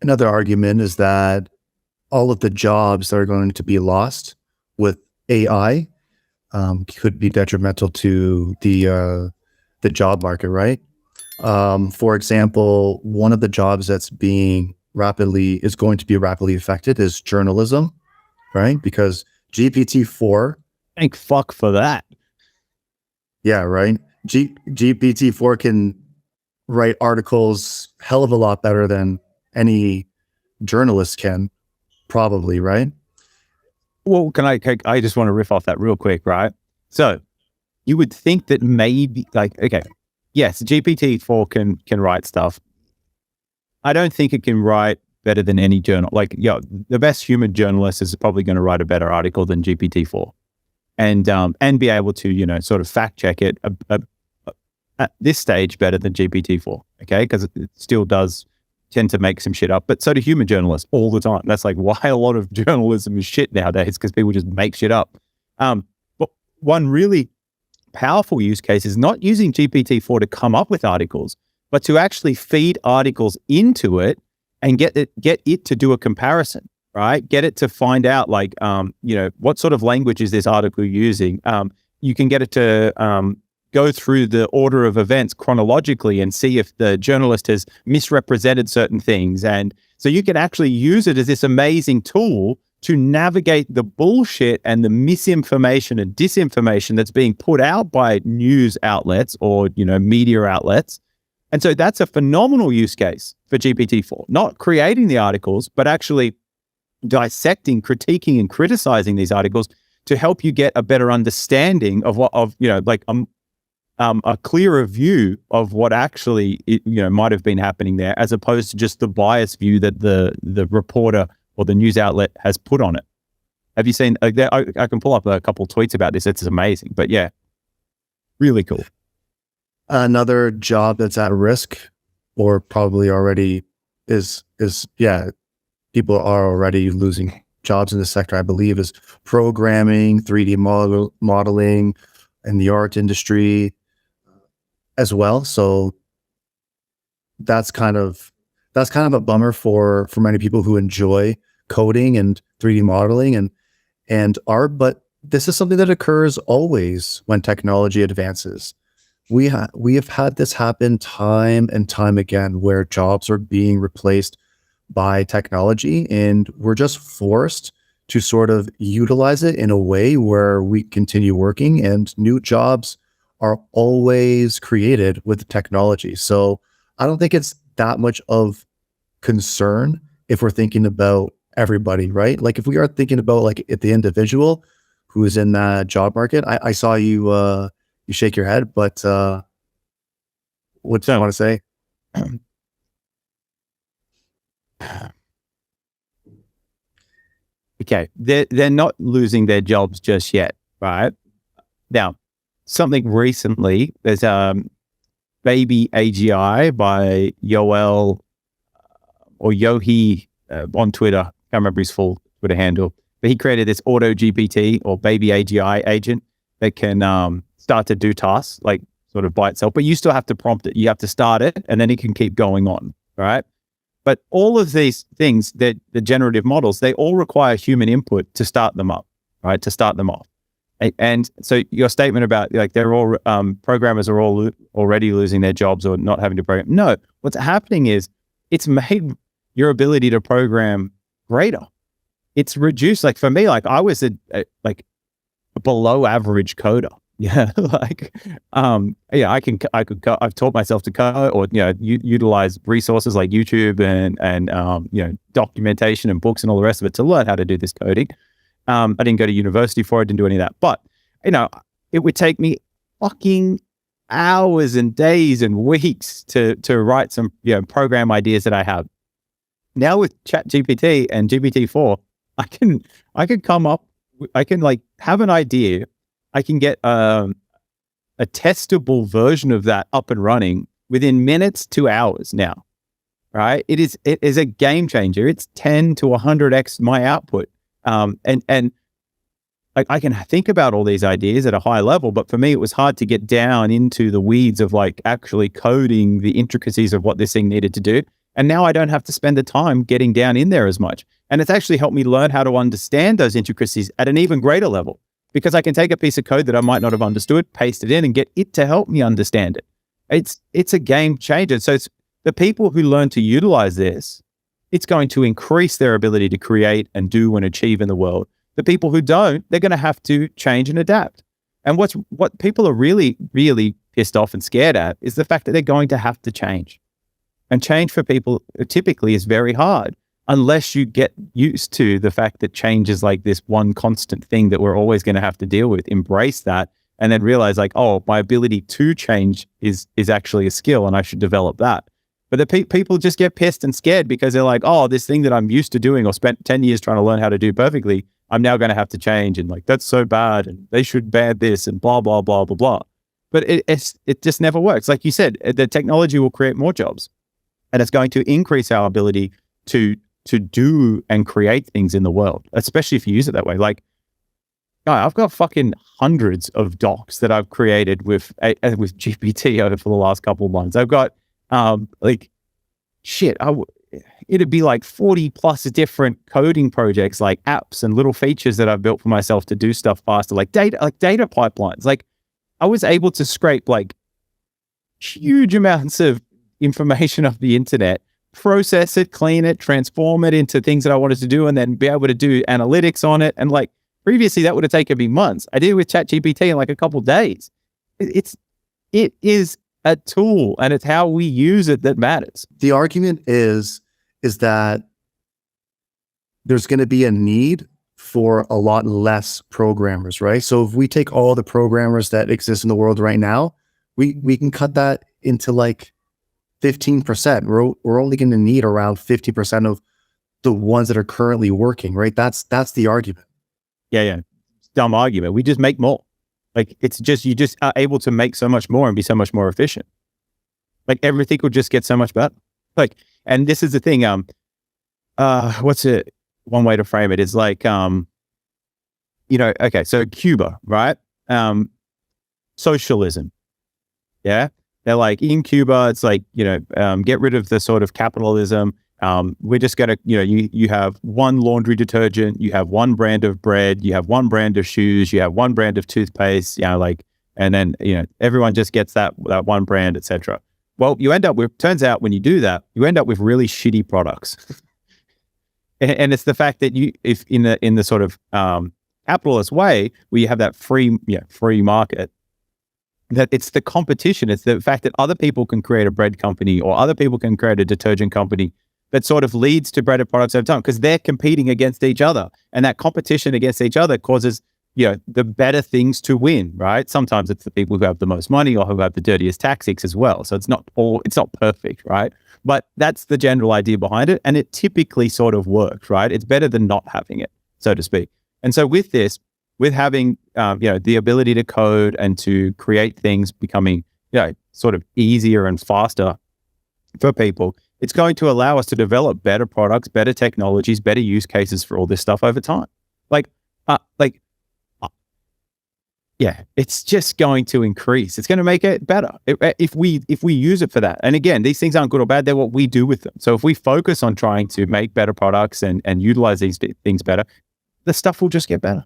Another argument is that all of the jobs that are going to be lost with AI could be detrimental to the job market, right? For example, one of the jobs that's being rapidly is going to be rapidly affected is journalism, right? Because GPT-4, Thank fuck for that. yeah, right. GPT-4 can write articles hell of a lot better than any journalist can, probably, right? Well, I just want to riff off that real quick, right? So you would think that maybe, like, okay, yes, GPT-4 can write stuff. I don't think it can write better than any journal. Like, yeah, the best human journalist is probably going to write a better article than GPT-4, and be able to, sort of fact check it at this stage better than GPT-4. Okay, because it still does tend to make some shit up, but so do human journalists all the time. That's like why a lot of journalism is shit nowadays, because people just make shit up. But one really powerful use case is not using GPT-4 to come up with articles, but to actually feed articles into it and get it to do a comparison, right? Get it to find out, like, what sort of language is this article using? You can get it to go through the order of events chronologically and see if the journalist has misrepresented certain things. And so you can actually use it as this amazing tool to navigate the bullshit and the misinformation and disinformation that's being put out by news outlets or, media outlets. And so that's a phenomenal use case for GPT-4, not creating the articles, but actually dissecting, critiquing, and criticizing these articles to help you get a better understanding of a clearer view of what actually might have been happening there, as opposed to just the biased view that the reporter or the news outlet has put on it. Have you seen? I can pull up a couple tweets about this. It's amazing, but yeah, really cool. Another job that's at risk, or probably already is people are already losing jobs in this sector, I believe, is programming, 3D modeling, and the art industry as well. So that's kind of a bummer for many people who enjoy coding and 3D modeling and art. But this is something that occurs always when technology advances. We have had this happen time and time again, where jobs are being replaced by technology, and we're just forced to sort of utilize it in a way where we continue working, and new jobs are always created with technology. So I don't think it's that much of concern if we're thinking about everybody, right? Like if we are thinking about like the individual who is in that job market, I saw you you shake your head, but what do you want to say? Okay, they're not losing their jobs just yet, right? Now, something recently, there's Baby AGI by Yoel or Yohi on Twitter. Can't remember his full Twitter handle, but he created this auto GPT or Baby AGI agent that can start to do tasks like sort of by itself, but you still have to prompt it. You have to start it, and then it can keep going on, right? But all of these things, that the generative models, they all require human input to start them up, right? To start them off. And so your statement about like they're all programmers are all already losing their jobs or not having to program. No, what's happening is it's made your ability to program greater. It's reduced. Like for me, like I was a below average coder. Yeah, I've taught myself to code, or utilize resources like YouTube and documentation and books and all the rest of it to learn how to do this coding. I didn't go to university for it, didn't do any of that, but it would take me fucking hours and days and weeks to write some program ideas that I have. Now with ChatGPT and GPT-4, I can come up, I can like have an idea. I can get a testable version of that up and running within minutes to hours now, right? It is a game changer. It's 10 to 100x my output. And I can think about all these ideas at a high level, but for me, it was hard to get down into the weeds of like actually coding the intricacies of what this thing needed to do. And now I don't have to spend the time getting down in there as much. And it's actually helped me learn how to understand those intricacies at an even greater level, because I can take a piece of code that I might not have understood, paste it in, and get it to help me understand it. It's a game changer. So it's the people who learn to utilize this, it's going to increase their ability to create and do and achieve in the world. The people who don't, they're going to have to change and adapt. And what people are really, really pissed off and scared at is the fact that they're going to have to change. And change for people typically is very hard unless you get used to the fact that change is like this one constant thing that we're always going to have to deal with. Embrace that and then realize like, oh, my ability to change is actually a skill and I should develop that. But the people just get pissed and scared because they're like, oh, this thing that I'm used to doing or spent 10 years trying to learn how to do perfectly, I'm now going to have to change. And like, that's so bad. And they should ban this and blah, blah, blah, blah, blah. But it just never works. Like you said, the technology will create more jobs and it's going to increase our ability to do and create things in the world, especially if you use it that way. Like, I've got fucking hundreds of docs that I've created with GPT over for the last couple of months. I've got it'd be like 40 plus different coding projects, like apps and little features that I've built for myself to do stuff faster, like data pipelines. Like I was able to scrape like huge amounts of information off the internet, process it, clean it, transform it into things that I wanted to do, and then be able to do analytics on it. And like previously that would have taken me months. I did it with ChatGPT in like a couple of days. It is a tool and it's how we use it that matters. The argument is that there's going to be a need for a lot less programmers, right? So if we take all the programmers that exist in the world right now, we can cut that into like 15%. We're only going to need around 50% of the ones that are currently working, right? That's the argument. Yeah. Dumb argument. We just make more. Like it's just, you just are able to make so much more and be so much more efficient. Like everything will just get so much better. Like, and this is the thing, one way to frame it is like, okay, so Cuba, right? Socialism. Yeah. They're like in Cuba, it's like, get rid of the sort of capitalism. We're just going to, you have one laundry detergent, you have one brand of bread, you have one brand of shoes, you have one brand of toothpaste, and then, everyone just gets that one brand, etc. Well, you end up with, turns out when you do that, you end up with really shitty products. and it's the fact that if in the sort of capitalist way, where you have that free market, that it's the competition. It's the fact that other people can create a bread company or other people can create a detergent company that sort of leads to better products over time because they're competing against each other. And that competition against each other causes, the better things to win, right? Sometimes it's the people who have the most money or who have the dirtiest tactics as well. So it's not perfect, right? But that's the general idea behind it. And it typically sort of works, right? It's better than not having it, so to speak. And so with this, with having, the ability to code and to create things becoming, sort of easier and faster for people, it's going to allow us to develop better products, better technologies, better use cases for all this stuff over time. It's just going to increase. It's going to make it better if we use it for that. And again, these things aren't good or bad. They're what we do with them. So if we focus on trying to make better products and utilize these things better, the stuff will just get better.